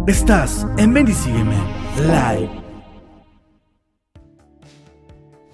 Estás en Ven y Sígueme Live.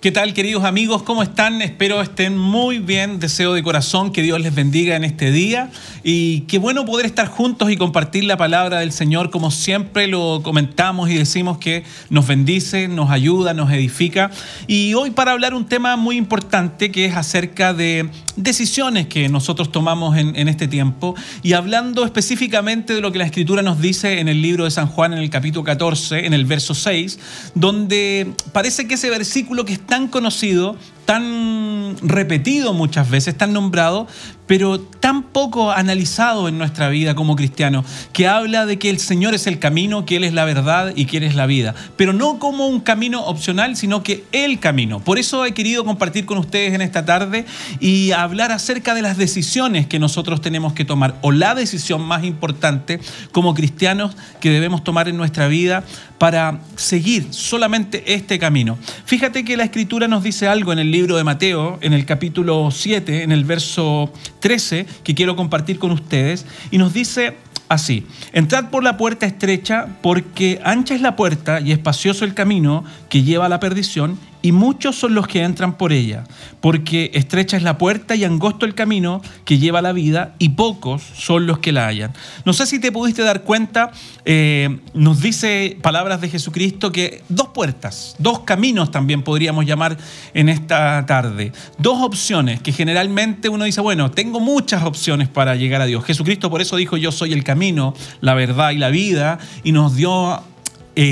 ¿Qué tal, queridos amigos? ¿Cómo están? Espero estén muy bien. Deseo de corazón que Dios les bendiga en este día. Y qué bueno poder estar juntos y compartir la palabra del Señor, como siempre lo comentamos y decimos que nos bendice, nos ayuda, nos edifica. Y hoy para hablar un tema muy importante que es acerca de decisiones que nosotros tomamos en este tiempo. Y hablando específicamente de lo que la Escritura nos dice en el libro de San Juan, en el capítulo 14, en el verso 6, donde parece que ese versículo que es tan conocido, tan repetido muchas veces, tan nombrado, pero tan poco analizado en nuestra vida como cristianos, que habla de que el Señor es el camino, que Él es la verdad y que Él es la vida, pero no como un camino opcional, sino que el camino. Por eso he querido compartir con ustedes en esta tarde y hablar acerca de las decisiones que nosotros tenemos que tomar, o la decisión más importante como cristianos que debemos tomar en nuestra vida para seguir solamente este camino. Fíjate que la Escritura nos dice algo en el libro de Mateo, en el capítulo 7, en el verso 13, que quiero compartir con ustedes, y nos dice así: entrad por la puerta estrecha, porque ancha es la puerta y espacioso el camino que lleva a la perdición, y muchos son los que entran por ella, porque estrecha es la puerta y angosto el camino que lleva a la vida, y pocos son los que la hallan. No sé si te pudiste dar cuenta, nos dice palabras de Jesucristo que dos puertas, dos caminos también podríamos llamar en esta tarde, dos opciones que generalmente uno dice, bueno, tengo muchas opciones para llegar a Dios. Jesucristo por eso dijo, yo soy el camino, la verdad y la vida, y nos dio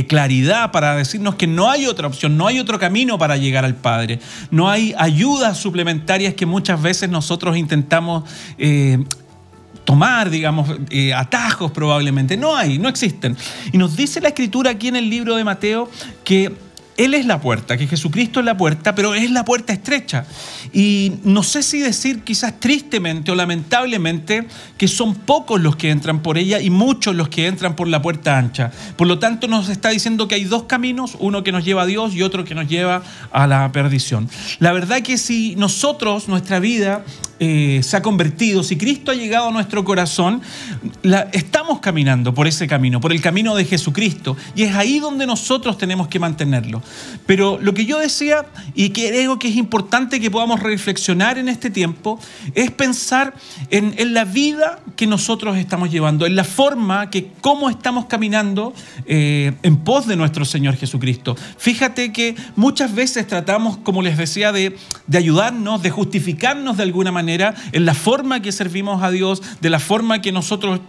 claridad para decirnos que no hay otra opción, no hay otro camino para llegar al Padre. No hay ayudas suplementarias que muchas veces nosotros intentamos tomar, digamos, atajos probablemente. No existen. Y nos dice la Escritura aquí en el libro de Mateo que Él es la puerta, que Jesucristo es la puerta, pero es la puerta estrecha. Y no sé si decir quizás tristemente o lamentablemente que son pocos los que entran por ella y muchos los que entran por la puerta ancha. Por lo tanto, nos está diciendo que hay dos caminos, uno que nos lleva a Dios y otro que nos lleva a la perdición. La verdad que si nosotros, nuestra vida se ha convertido, si Cristo ha llegado a nuestro corazón, estamos caminando por ese camino, por el camino de Jesucristo, y es ahí donde nosotros tenemos que mantenerlo. Pero lo que yo decía, y creo que es importante que podamos reflexionar en este tiempo, es pensar en la vida que nosotros estamos llevando, en la forma que cómo estamos caminando en pos de nuestro Señor Jesucristo. Fíjate que muchas veces tratamos, como les decía, de ayudarnos, de justificarnos de alguna manera en la forma que servimos a Dios, de la forma que nosotros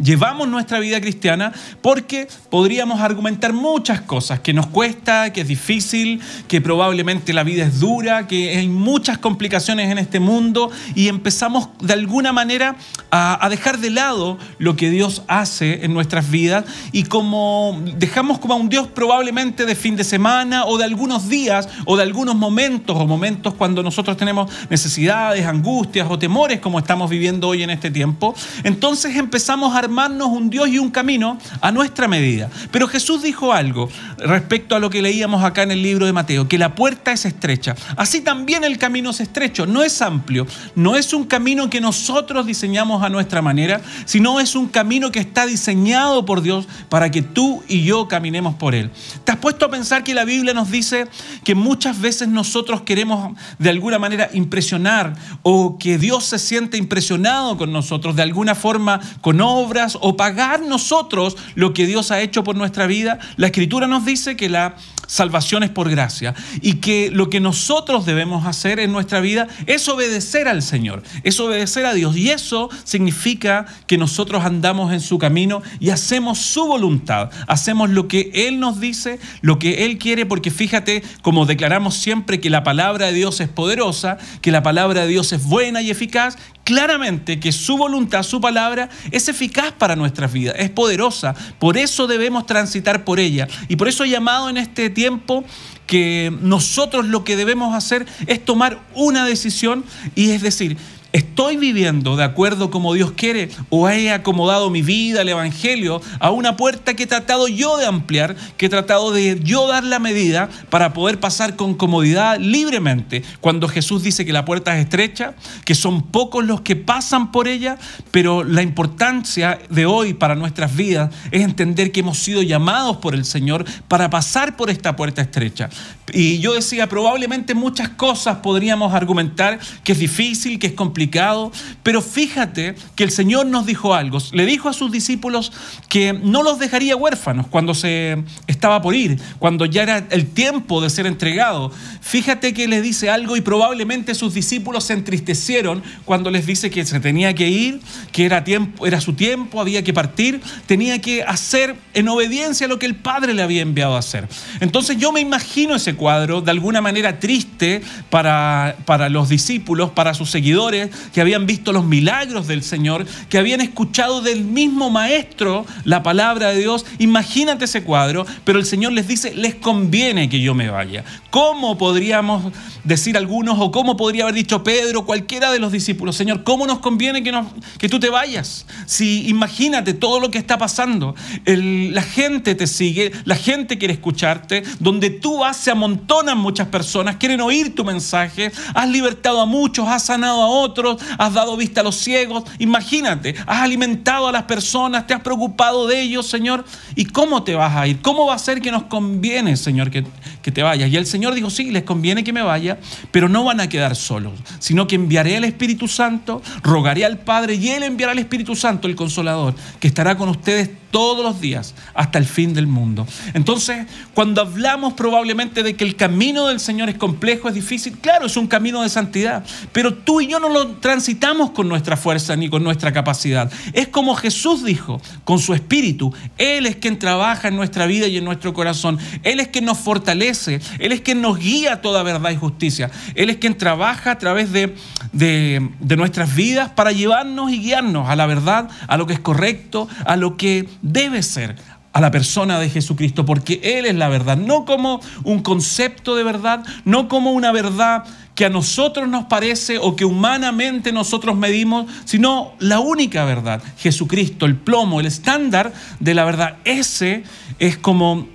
llevamos nuestra vida cristiana, porque podríamos argumentar muchas cosas, que nos cuesta, que es difícil, que probablemente la vida es dura, que hay muchas complicaciones en este mundo, y empezamos de alguna manera a dejar de lado lo que Dios hace en nuestras vidas, y como dejamos como a un Dios probablemente de fin de semana o de algunos días o de algunos momentos cuando nosotros tenemos necesidades, angustias o temores como estamos viviendo hoy en este tiempo. Entonces empezamos a armarnos un Dios y un camino a nuestra medida. Pero Jesús dijo algo respecto a lo que leíamos acá en el libro de Mateo, que la puerta es estrecha. Así también el camino es estrecho, no es amplio, no es un camino que nosotros diseñamos a nuestra manera, sino es un camino que está diseñado por Dios para que tú y yo caminemos por él. ¿Te has puesto a pensar que la Biblia nos dice que muchas veces nosotros queremos de alguna manera impresionar, o que Dios se siente impresionado con nosotros de alguna forma con obras, o pagar nosotros lo que Dios ha hecho por nuestra vida? La Escritura nos dice que la salvación es por gracia, y que lo que nosotros debemos hacer en nuestra vida es obedecer al Señor, es obedecer a Dios, y eso significa que nosotros andamos en su camino y hacemos su voluntad, hacemos lo que Él nos dice, lo que Él quiere, porque fíjate, como declaramos siempre, que la palabra de Dios es poderosa, que la palabra de Dios es buena y eficaz. Claramente que su voluntad, su palabra es eficaz para nuestras vidas, es poderosa. Por eso debemos transitar por ella. Y por eso he llamado en este tiempo que nosotros lo que debemos hacer es tomar una decisión, y es decir, ¿Estoy viviendo de acuerdo como Dios quiere o he acomodado mi vida, el Evangelio, a una puerta que he tratado yo de ampliar, que he tratado de yo dar la medida para poder pasar con comodidad, libremente? Cuando Jesús dice que la puerta es estrecha, que son pocos los que pasan por ella, pero la importancia de hoy para nuestras vidas es entender que hemos sido llamados por el Señor para pasar por esta puerta estrecha. Y yo decía, probablemente muchas cosas podríamos argumentar que es difícil, que es complicado, pero fíjate que el Señor nos dijo algo. Le dijo a sus discípulos que no los dejaría huérfanos cuando se estaba por ir, cuando ya era el tiempo de ser entregado. Fíjate que les dice algo y probablemente sus discípulos se entristecieron cuando les dice que se tenía que ir, que era su tiempo, había que partir, tenía que hacer en obediencia lo que el Padre le había enviado a hacer. Entonces yo me imagino ese cuadro de alguna manera triste para los discípulos, para sus seguidores que habían visto los milagros del Señor, que habían escuchado del mismo Maestro la palabra de Dios. Imagínate ese cuadro, pero el Señor les dice, les conviene que yo me vaya. ¿Cómo podríamos decir algunos, o cómo podría haber dicho Pedro, cualquiera de los discípulos? Señor, ¿cómo nos conviene que tú te vayas? Si imagínate todo lo que está pasando, la gente te sigue, la gente quiere escucharte, donde tú vas se amontonan muchas personas, quieren oír tu mensaje, has libertado a muchos, has sanado a otros, has dado vista a los ciegos. Imagínate, has alimentado a las personas, te has preocupado de ellos, Señor. ¿Y cómo te vas a ir? ¿Cómo va a ser que nos conviene, Señor, que te vayas? Y el Señor dijo, sí, les conviene que me vaya, pero no van a quedar solos, sino que enviaré al Espíritu Santo, rogaré al Padre y Él enviará al Espíritu Santo, el Consolador, que estará con ustedes todos los días hasta el fin del mundo. Entonces, cuando hablamos probablemente de que el camino del Señor es complejo, es difícil, claro, es un camino de santidad, pero tú y yo no lo transitamos con nuestra fuerza ni con nuestra capacidad. Es como Jesús dijo, con su Espíritu. Él es quien trabaja en nuestra vida y en nuestro corazón. Él es quien nos fortalece. Él es quien nos guía a toda verdad y justicia. Él es quien trabaja a través de nuestras vidas para llevarnos y guiarnos a la verdad, a lo que es correcto, a lo que debe ser, a la persona de Jesucristo, porque Él es la verdad, no como un concepto de verdad, no como una verdad que a nosotros nos parece o que humanamente nosotros medimos, sino la única verdad, Jesucristo, el plomo, el estándar de la verdad. Ese es como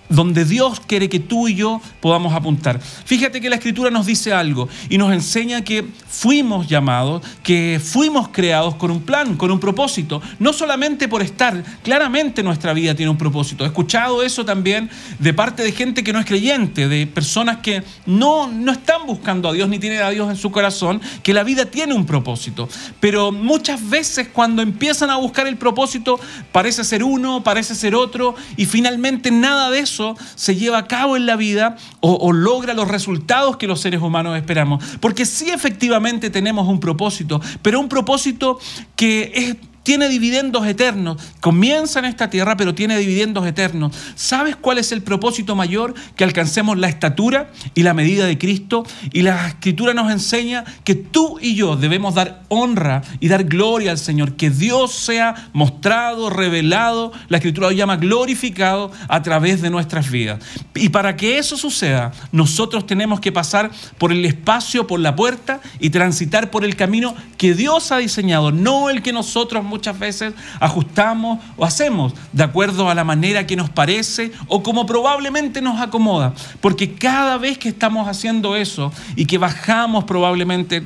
donde Dios quiere que tú y yo podamos apuntar. Fíjate que la Escritura nos dice algo y nos enseña que fuimos llamados, que fuimos creados con un plan, con un propósito. No solamente por estar, claramente nuestra vida tiene un propósito. He escuchado eso también de parte de gente que no es creyente, de personas que no están buscando a Dios ni tienen a Dios en su corazón, que la vida tiene un propósito. Pero muchas veces cuando empiezan a buscar el propósito, parece ser uno, parece ser otro, y finalmente nada de eso se lleva a cabo en la vida o logra los resultados que los seres humanos esperamos. Porque sí, efectivamente tenemos un propósito, pero un propósito que tiene dividendos eternos. Comienza en esta tierra, pero tiene dividendos eternos. ¿Sabes cuál es el propósito mayor? Que alcancemos la estatura y la medida de Cristo. Y la Escritura nos enseña que tú y yo debemos dar honra y dar gloria al Señor. Que Dios sea mostrado, revelado. La Escritura lo llama glorificado a través de nuestras vidas. Y para que eso suceda, nosotros tenemos que pasar por el espacio, por la puerta y transitar por el camino que Dios ha diseñado, no el que nosotros muchas veces ajustamos o hacemos de acuerdo a la manera que nos parece o como probablemente nos acomoda. Porque cada vez que estamos haciendo eso y que bajamos probablemente,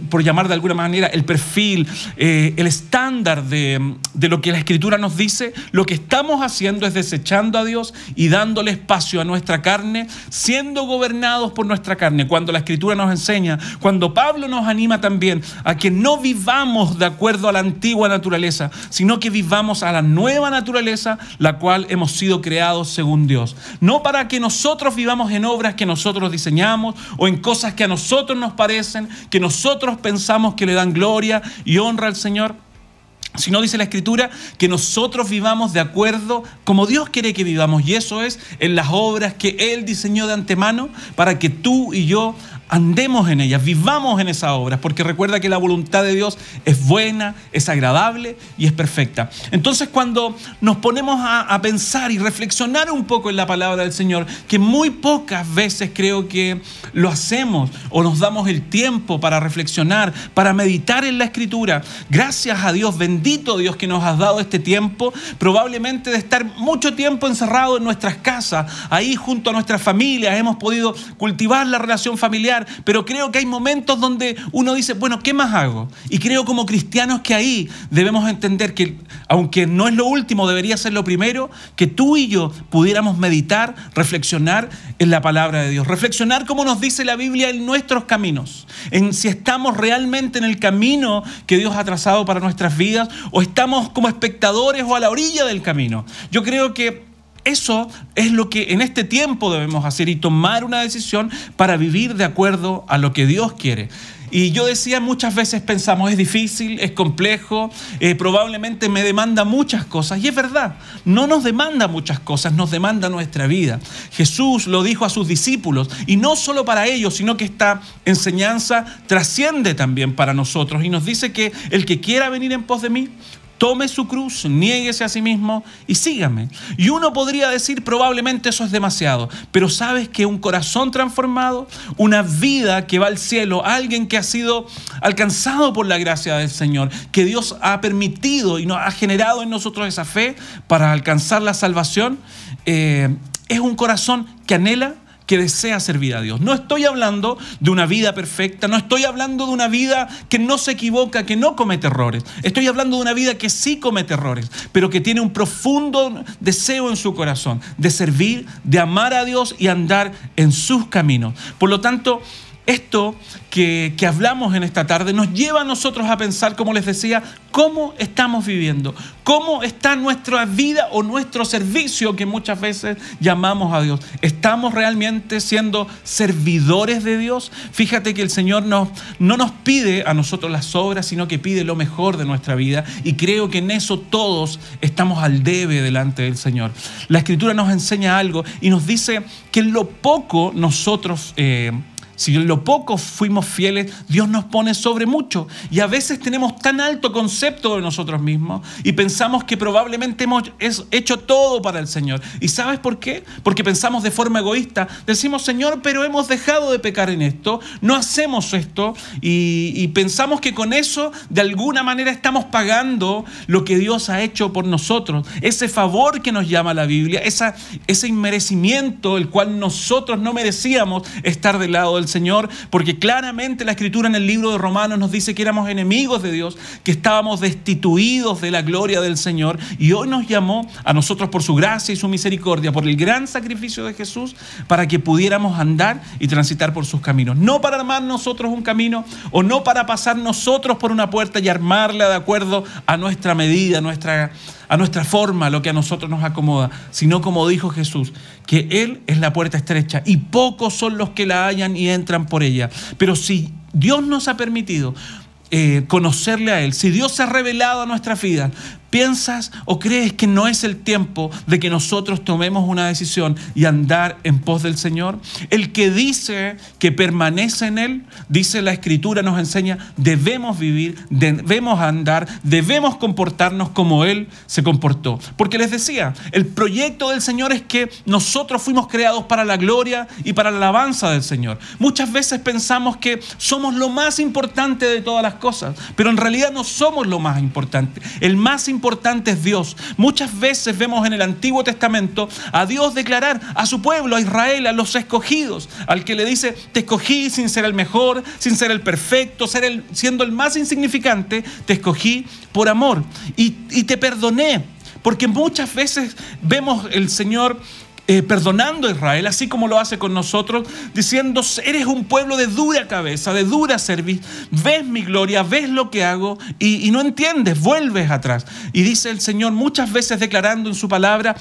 por llamar de alguna manera, el perfil, el estándar de lo que la Escritura nos dice, lo que estamos haciendo es desechando a Dios y dándole espacio a nuestra carne, siendo gobernados por nuestra carne. Cuando la Escritura nos enseña, cuando Pablo nos anima también a que no vivamos de acuerdo a la antigua naturaleza, sino que vivamos a la nueva naturaleza, la cual hemos sido creados según Dios. No para que nosotros vivamos en obras que nosotros diseñamos o en cosas que a nosotros nos parecen, que nosotros pensamos que le dan gloria y honra al Señor, sino dice la Escritura que nosotros vivamos de acuerdo como Dios quiere que vivamos, y eso es en las obras que Él diseñó de antemano para que tú y yo andemos en ellas, vivamos en esas obras, porque recuerda que la voluntad de Dios es buena, es agradable y es perfecta. Entonces, cuando nos ponemos a pensar y reflexionar un poco en la palabra del Señor, que muy pocas veces creo que lo hacemos o nos damos el tiempo para reflexionar, para meditar en la Escritura. Gracias a Dios, bendito Dios que nos has dado este tiempo, probablemente de estar mucho tiempo encerrados en nuestras casas, ahí junto a nuestras familias, hemos podido cultivar la relación familiar, pero creo que hay momentos donde uno dice, bueno, ¿qué más hago? Y creo como cristianos que ahí debemos entender que, aunque no es lo último, debería ser lo primero, que tú y yo pudiéramos meditar, reflexionar en la palabra de Dios, reflexionar como nos dice la Biblia en nuestros caminos, en si estamos realmente en el camino que Dios ha trazado para nuestras vidas o estamos como espectadores o a la orilla del camino. Yo creo que eso es lo que en este tiempo debemos hacer y tomar una decisión para vivir de acuerdo a lo que Dios quiere. Y yo decía, muchas veces pensamos, es difícil, es complejo, probablemente me demanda muchas cosas. Y es verdad, no nos demanda muchas cosas, nos demanda nuestra vida. Jesús lo dijo a sus discípulos, y no solo para ellos, sino que esta enseñanza trasciende también para nosotros. Y nos dice que el que quiera venir en pos de mí, tome su cruz, niéguese a sí mismo y sígame. Y uno podría decir, probablemente eso es demasiado, pero sabes que un corazón transformado, una vida que va al cielo, alguien que ha sido alcanzado por la gracia del Señor, que Dios ha permitido y nos ha generado en nosotros esa fe para alcanzar la salvación, es un corazón que anhela, que desea servir a Dios. No estoy hablando de una vida perfecta, no estoy hablando de una vida que no se equivoca, que no comete errores. Estoy hablando de una vida que sí comete errores, pero que tiene un profundo deseo en su corazón de servir, de amar a Dios y andar en sus caminos. Por lo tanto, esto que hablamos en esta tarde nos lleva a nosotros a pensar, como les decía, cómo estamos viviendo, cómo está nuestra vida o nuestro servicio que muchas veces llamamos a Dios. ¿Estamos realmente siendo servidores de Dios? Fíjate que el Señor no nos pide a nosotros las obras, sino que pide lo mejor de nuestra vida, y creo que en eso todos estamos al debe delante del Señor. La Escritura nos enseña algo y nos dice que en lo poco nosotros... si en lo poco fuimos fieles, Dios nos pone sobre mucho. Y a veces tenemos tan alto concepto de nosotros mismos y pensamos que probablemente hemos hecho todo para el Señor. ¿Y sabes por qué? Porque pensamos de forma egoísta. Decimos, Señor, pero hemos dejado de pecar en esto, no hacemos esto, y pensamos que con eso de alguna manera estamos pagando lo que Dios ha hecho por nosotros. Ese favor que nos llama la Biblia, ese inmerecimiento, el cual nosotros no merecíamos estar del lado del Señor, porque claramente la Escritura en el libro de Romanos nos dice que éramos enemigos de Dios, que estábamos destituidos de la gloria del Señor, y hoy nos llamó a nosotros por su gracia y su misericordia, por el gran sacrificio de Jesús, para que pudiéramos andar y transitar por sus caminos. No para armar nosotros un camino, o no para pasar nosotros por una puerta y armarla de acuerdo a nuestra medida, a nuestra forma, lo que a nosotros nos acomoda, sino como dijo Jesús, que Él es la puerta estrecha y pocos son los que la hallan y entran por ella. Pero si Dios nos ha permitido conocerle a Él, si Dios se ha revelado a nuestra vida, ¿piensas o crees que no es el tiempo de que nosotros tomemos una decisión y andar en pos del Señor? El que dice que permanece en Él, dice la Escritura, nos enseña, debemos vivir, debemos andar, debemos comportarnos como Él se comportó. Porque les decía, el proyecto del Señor es que nosotros fuimos creados para la gloria y para la alabanza del Señor. Muchas veces pensamos que somos lo más importante de todas las cosas, pero en realidad no somos lo más importante. El más importante es Dios. Muchas veces vemos en el Antiguo Testamento a Dios declarar a su pueblo, a Israel, a los escogidos, al que le dice, te escogí sin ser el mejor, sin ser el perfecto, siendo el más insignificante, te escogí por amor y te perdoné. Porque muchas veces vemos el Señor perdonando a Israel, así como lo hace con nosotros, diciendo, eres un pueblo de dura cabeza, de dura cerviz, ves mi gloria, ves lo que hago y no entiendes, vuelves atrás. Y dice el Señor muchas veces declarando en su palabra,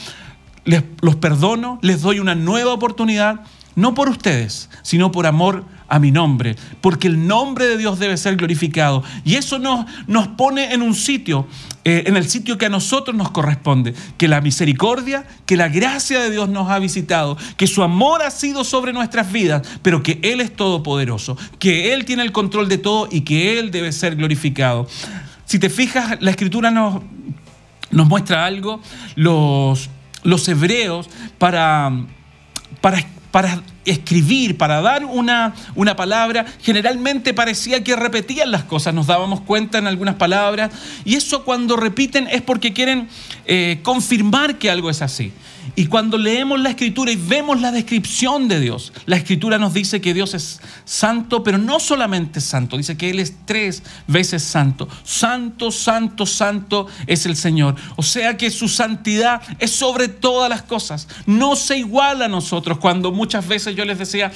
los perdono, les doy una nueva oportunidad, no por ustedes, sino por amor a mi nombre, porque el nombre de Dios debe ser glorificado. Y eso nos pone en un sitio en el sitio que a nosotros nos corresponde, que la misericordia, que la gracia de Dios nos ha visitado, que su amor ha sido sobre nuestras vidas, pero que Él es todopoderoso, que Él tiene el control de todo y que Él debe ser glorificado. Si te fijas, la Escritura nos muestra algo. Los hebreos para escribir, para dar una palabra, generalmente parecía que repetían las cosas, nos dábamos cuenta en algunas palabras, y eso cuando repiten es porque quieren confirmar que algo es así. Y cuando leemos la Escritura y vemos la descripción de Dios, la Escritura nos dice que Dios es santo, pero no solamente santo, dice que Él es 3 veces santo. Santo, santo, santo es el Señor. O sea que su santidad es sobre todas las cosas. No se iguala a nosotros. Cuando muchas veces yo les decía,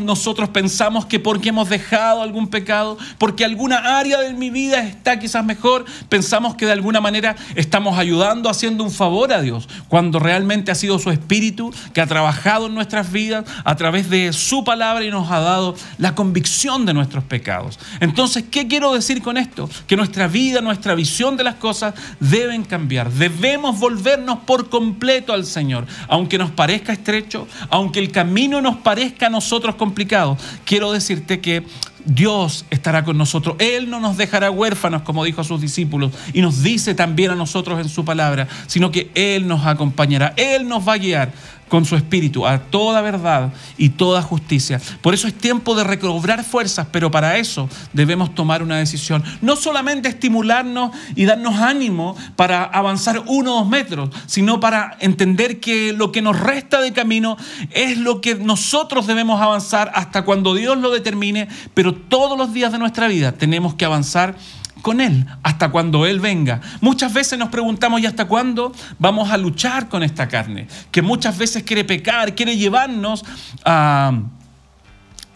nosotros pensamos que porque hemos dejado algún pecado, porque alguna área de mi vida está quizás mejor, pensamos que de alguna manera estamos ayudando, haciendo un favor a Dios, cuando realmente ha sido su Espíritu que ha trabajado en nuestras vidas a través de su palabra y nos ha dado la convicción de nuestros pecados. Entonces, ¿qué quiero decir con esto? Que nuestra vida, nuestra visión de las cosas deben cambiar. Debemos volvernos por completo al Señor. Aunque nos parezca estrecho, aunque el camino nos parezca a nosotros complicado, quiero decirte que Dios estará con nosotros. Él no nos dejará huérfanos, como dijo a sus discípulos, y nos dice también a nosotros en su palabra, sino que Él nos acompañará. Él nos va a guiar con su Espíritu a toda verdad y toda justicia. Por eso es tiempo de recobrar fuerzas, pero para eso debemos tomar una decisión. No solamente estimularnos y darnos ánimo para avanzar 1 o 2 metros, sino para entender que lo que nos resta de camino es lo que nosotros debemos avanzar hasta cuando Dios lo determine, pero todos los días de nuestra vida tenemos que avanzar con Él, hasta cuando Él venga. Muchas veces nos preguntamos, ¿y hasta cuándo vamos a luchar con esta carne? Que muchas veces quiere pecar, quiere llevarnos a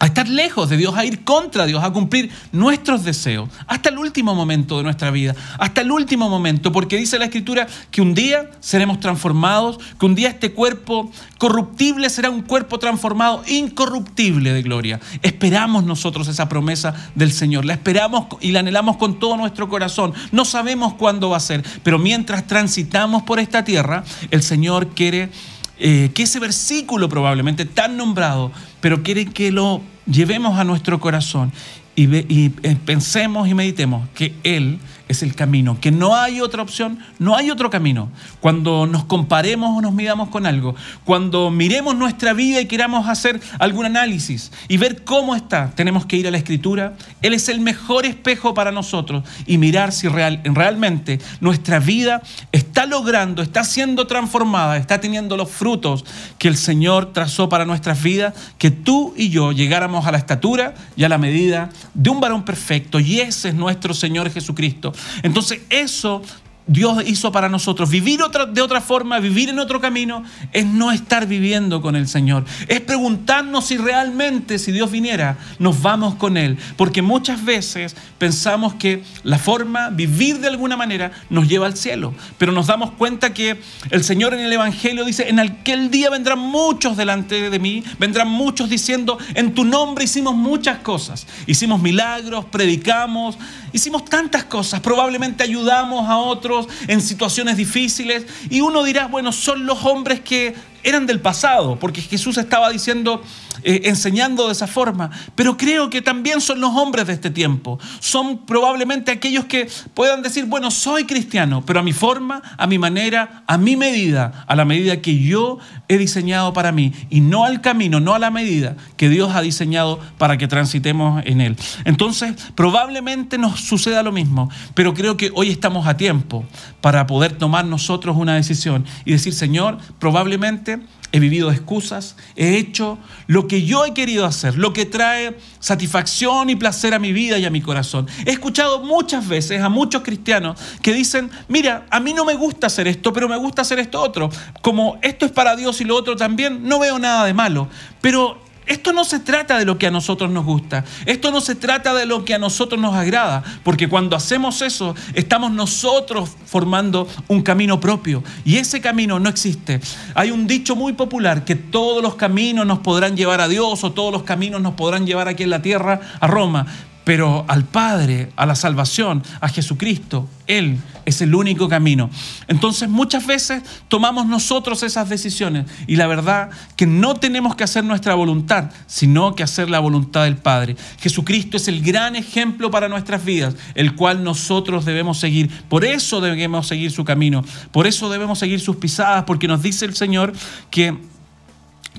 estar lejos de Dios, a ir contra Dios, a cumplir nuestros deseos, hasta el último momento de nuestra vida, hasta el último momento, porque dice la Escritura que un día seremos transformados, que un día este cuerpo corruptible será un cuerpo transformado, incorruptible de gloria. Esperamos nosotros esa promesa del Señor, la esperamos y la anhelamos con todo nuestro corazón. No sabemos cuándo va a ser, pero mientras transitamos por esta tierra, el Señor quiere que ese versículo probablemente tan nombrado, pero quiere que lo llevemos a nuestro corazón y pensemos y meditemos que Él es el camino, que no hay otra opción, no hay otro camino. Cuando nos comparemos o nos midamos con algo, cuando miremos nuestra vida y queramos hacer algún análisis y ver cómo está, tenemos que ir a la Escritura. Él es el mejor espejo para nosotros y mirar si realmente nuestra vida está logrando, está siendo transformada, está teniendo los frutos que el Señor trazó para nuestras vidas, que tú y yo llegáramos a la estatura y a la medida de un varón perfecto, y ese es nuestro Señor Jesucristo. Entonces eso Dios hizo para nosotros. Vivir de otra forma, vivir en otro camino, es no estar viviendo con el Señor. Es preguntarnos si realmente, si Dios viniera, nos vamos con Él. Porque muchas veces pensamos que la forma, vivir de alguna manera, nos lleva al cielo. Pero nos damos cuenta que el Señor en el Evangelio dice, en aquel día vendrán muchos delante de mí, vendrán muchos diciendo, en tu nombre hicimos muchas cosas. Hicimos milagros, predicamos, hicimos tantas cosas, probablemente ayudamos a otros en situaciones difíciles, y uno dirá, bueno, son los hombres que eran del pasado, porque Jesús estaba diciendo, enseñando de esa forma, pero creo que también son los hombres de este tiempo. Son probablemente aquellos que puedan decir, bueno, soy cristiano, pero a mi forma, a mi manera, a mi medida, a la medida que yo he diseñado para mí, y no al camino, no a la medida que Dios ha diseñado para que transitemos en Él. Entonces, probablemente nos suceda lo mismo, pero creo que hoy estamos a tiempo para poder tomar nosotros una decisión y decir, Señor, probablemente he vivido excusas, he hecho lo que yo he querido hacer, lo que trae satisfacción y placer a mi vida y a mi corazón. He escuchado muchas veces a muchos cristianos que dicen, mira, a mí no me gusta hacer esto, pero me gusta hacer esto otro. Como esto es para Dios y lo otro también, no veo nada de malo. Pero esto no se trata de lo que a nosotros nos gusta. Esto no se trata de lo que a nosotros nos agrada. Porque cuando hacemos eso, estamos nosotros formando un camino propio. Y ese camino no existe. Hay un dicho muy popular, que todos los caminos nos podrán llevar a Dios, o todos los caminos nos podrán llevar aquí en la tierra a Roma. pero al Padre, a la salvación, a Jesucristo, Él es el único camino. Entonces muchas veces tomamos nosotros esas decisiones y la verdad que no tenemos que hacer nuestra voluntad, sino que hacer la voluntad del Padre. Jesucristo es el gran ejemplo para nuestras vidas, el cual nosotros debemos seguir. Por eso debemos seguir su camino, por eso debemos seguir sus pisadas, porque nos dice el Señor que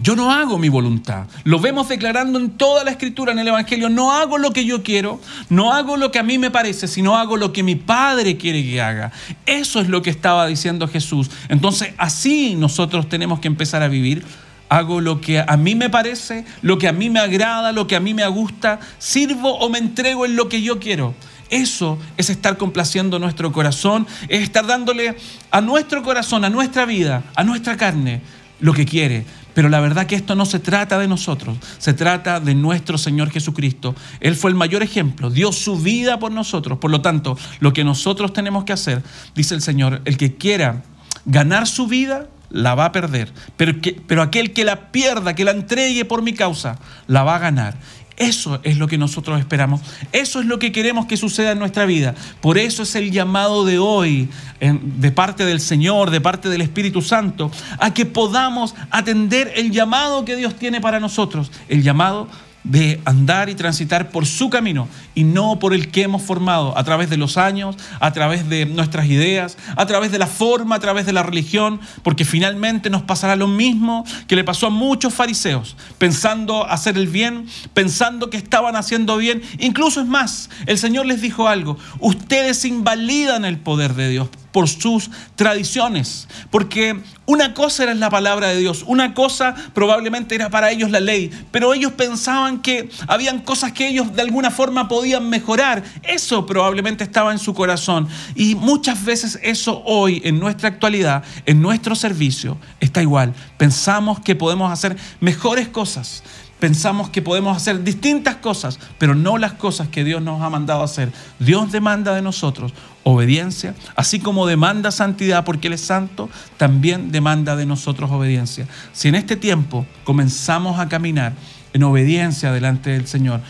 yo no hago mi voluntad. Lo vemos declarando en toda la Escritura, en el Evangelio. No hago lo que yo quiero, no hago lo que a mí me parece, sino hago lo que mi Padre quiere que haga. Eso es lo que estaba diciendo Jesús. Entonces, así nosotros tenemos que empezar a vivir. Hago lo que a mí me parece, lo que a mí me agrada, lo que a mí me gusta. Sirvo o me entrego en lo que yo quiero. Eso es estar complaciendo nuestro corazón, es estar dándole a nuestro corazón, a nuestra vida, a nuestra carne, lo que quiere. Pero la verdad que esto no se trata de nosotros, se trata de nuestro Señor Jesucristo. Él fue el mayor ejemplo, dio su vida por nosotros. Por lo tanto, lo que nosotros tenemos que hacer, dice el Señor, el que quiera ganar su vida, la va a perder. Pero aquel que la pierda, que la entregue por mi causa, la va a ganar. Eso es lo que nosotros esperamos. Eso es lo que queremos que suceda en nuestra vida. Por eso es el llamado de hoy, de parte del Señor, de parte del Espíritu Santo, a que podamos atender el llamado que Dios tiene para nosotros. El llamado de andar y transitar por su camino y no por el que hemos formado a través de los años, a través de nuestras ideas, a través de la forma, a través de la religión, porque finalmente nos pasará lo mismo que le pasó a muchos fariseos, pensando hacer el bien, pensando que estaban haciendo bien. Incluso es más, el Señor les dijo algo: ustedes invalidan el poder de Dios por sus tradiciones, porque una cosa era la palabra de Dios, una cosa probablemente era para ellos la ley, pero ellos pensaban que habían cosas que ellos de alguna forma podían mejorar. Eso probablemente estaba en su corazón, y muchas veces eso hoy en nuestra actualidad, en nuestro servicio, está igual. Pensamos que podemos hacer mejores cosas, pensamos que podemos hacer distintas cosas, pero no las cosas que Dios nos ha mandado a hacer. Dios demanda de nosotros obediencia, así como demanda santidad porque Él es santo, también demanda de nosotros obediencia. Si en este tiempo comenzamos a caminar en obediencia delante del Señor,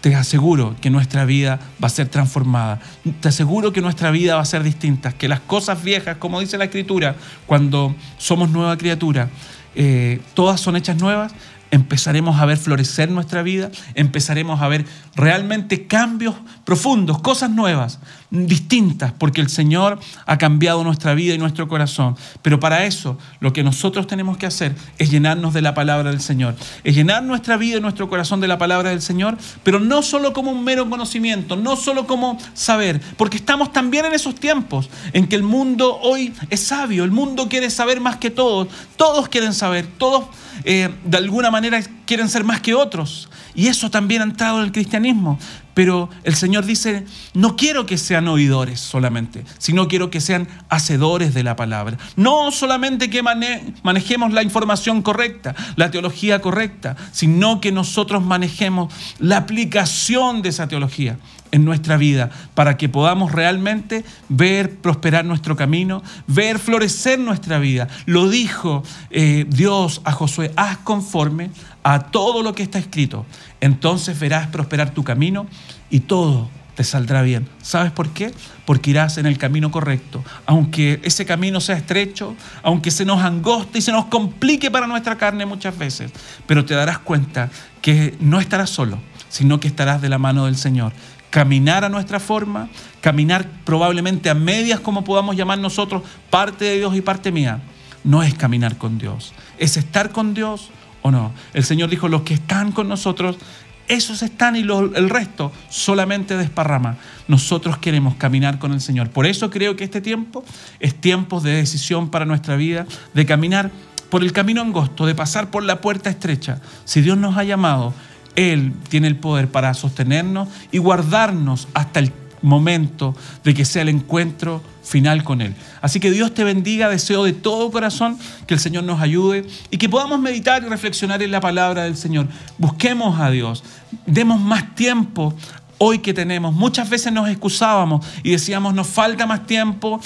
te aseguro que nuestra vida va a ser transformada. Te aseguro que nuestra vida va a ser distinta, que las cosas viejas, como dice la Escritura, cuando somos nueva criatura, todas son hechas nuevas. Empezaremos a ver florecer nuestra vida, empezaremos a ver realmente cambios profundos, cosas nuevas, distintas, porque el Señor ha cambiado nuestra vida y nuestro corazón. Pero para eso, lo que nosotros tenemos que hacer es llenarnos de la palabra del Señor, es llenar nuestra vida y nuestro corazón de la palabra del Señor, pero no solo como un mero conocimiento, no solo como saber, porque estamos también en esos tiempos en que el mundo hoy es sabio, el mundo quiere saber más que todos quieren saber, todos de alguna manera quieren ser más que otros, y eso también ha entrado en el cristianismo. Pero el Señor dice: no quiero que sean oidores solamente, sino quiero que sean hacedores de la palabra. No solamente que manejemos la información correcta, la teología correcta, sino que nosotros manejemos la aplicación de esa teología en nuestra vida, para que podamos realmente ver prosperar nuestro camino, ver florecer nuestra vida. Lo dijo Dios a Josué: haz conforme a todo lo que está escrito, entonces verás prosperar tu camino y todo te saldrá bien. ¿Sabes por qué? Porque irás en el camino correcto, aunque ese camino sea estrecho, aunque se nos angoste y se nos complique para nuestra carne muchas veces, pero te darás cuenta que no estarás solo, sino que estarás de la mano del Señor. Caminar a nuestra forma, caminar probablemente a medias, como podamos llamar nosotros, parte de Dios y parte mía, no es caminar con Dios, es estar con Dios o no. El Señor dijo: los que están con nosotros, esos están, y el resto solamente desparrama. Nosotros queremos caminar con el Señor. Por eso creo que este tiempo es tiempo de decisión para nuestra vida, de caminar por el camino angosto, de pasar por la puerta estrecha. Si Dios nos ha llamado, Él tiene el poder para sostenernos y guardarnos hasta el momento de que sea el encuentro final con Él. Así que Dios te bendiga. Deseo de todo corazón que el Señor nos ayude y que podamos meditar y reflexionar en la palabra del Señor. Busquemos a Dios, demos más tiempo hoy que tenemos. Muchas veces nos excusábamos y decíamos: nos falta más tiempo,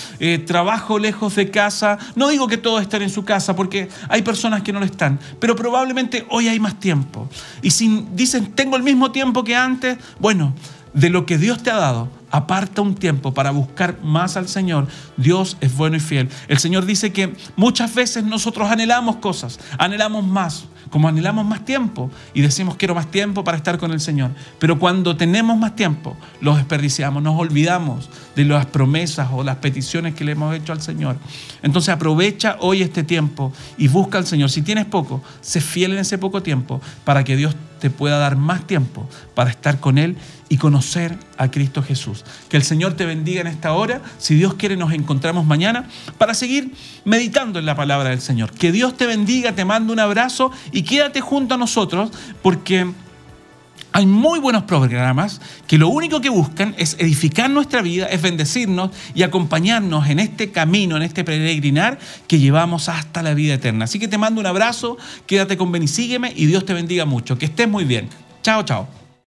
trabajo lejos de casa. No digo que todos estén en su casa, porque hay personas que no lo están, pero probablemente hoy hay más tiempo. Y si dicen: tengo el mismo tiempo que antes, bueno, de lo que Dios te ha dado, aparta un tiempo para buscar más al Señor. Dios es bueno y fiel. El Señor dice que muchas veces nosotros anhelamos cosas, anhelamos más, como anhelamos más tiempo y decimos quiero más tiempo para estar con el Señor. Pero cuando tenemos más tiempo, lo desperdiciamos, nos olvidamos de las promesas o las peticiones que le hemos hecho al Señor. Entonces aprovecha hoy este tiempo y busca al Señor. Si tienes poco, sé fiel en ese poco tiempo para que Dios te pueda dar más tiempo para estar con Él y conocer a Cristo Jesús. Que el Señor te bendiga en esta hora. Si Dios quiere, nos encontramos mañana para seguir meditando en la palabra del Señor. Que Dios te bendiga, te mando un abrazo y quédate junto a nosotros porque hay muy buenos programas que lo único que buscan es edificar nuestra vida, es bendecirnos y acompañarnos en este camino, en este peregrinar que llevamos hasta la vida eterna. Así que te mando un abrazo, quédate con Ven y Sígueme y Dios te bendiga mucho. Que estés muy bien. Chao, chao.